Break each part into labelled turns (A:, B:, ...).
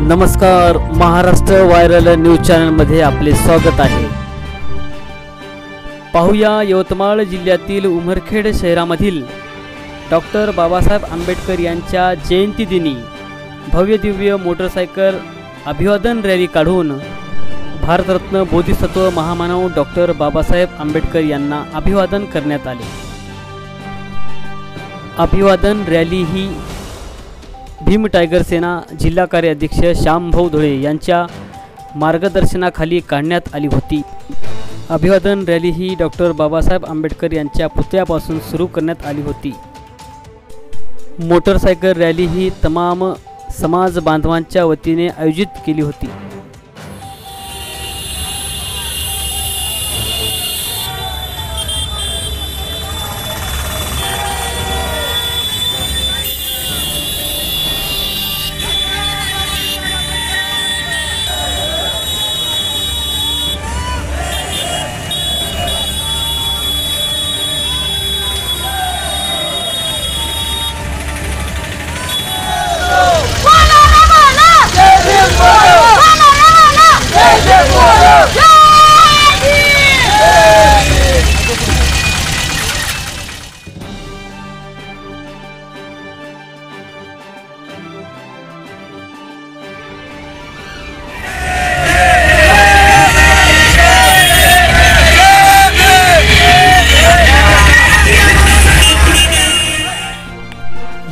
A: नमस्कार, Maharashtra viral news चॅनलमध्ये आपले स्वागत आहे। पाहूया यवतमाळ जिल्ह्यातील उमरखेड शहरामधील डॉक्टर बाबासाहेब आंबेडकर यांच्या जयंती दिनी भव्य दिव्य मोटरसायकल अभिवादन रॅली काढून भारतरत्न बोधिसत्व महामानव डॉक्टर बाबासाहेब आंबेडकर यांना अभिवादन करण्यात आले। अभिवादन रॅली ही भीम टायगर सेना जिल्हा कार्याध्यक्ष श्यामभाऊ धुळे यांच्या मार्गदर्शनाखाली काढण्यात आली होती। अभिवादन रॅली ही डॉक्टर बाबासाहेब आंबेडकर यांच्या पुतळ्यापासून सुरू करण्यात आली होती। मोटरसायकल रॅली ही तमाम समाज बांधवांच्या वतीने आयोजित केली होती।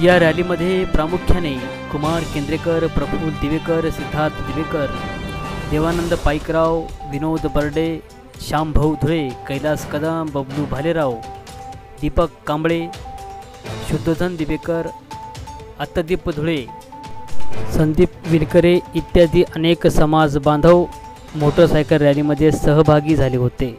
A: या रॅलीमध्ये प्रामुख्याने कुमार केंद्रेकर, प्रफुल्ल दिवेकर, सिद्धार्थ दिवेकर, देवानंद पाईकराव, विनोद बर्डे, श्यामभाऊ धुळे, कैलास कदम, बबलू भालेराव, दीपक कांबळे, शुद्धोधन दिवेकर, आत्तादीप धुळे, संदीप विलकरे इत्यादी अनेक समाज बांधव मोटरसायकल रॅलीमध्ये सहभागी झाले होते।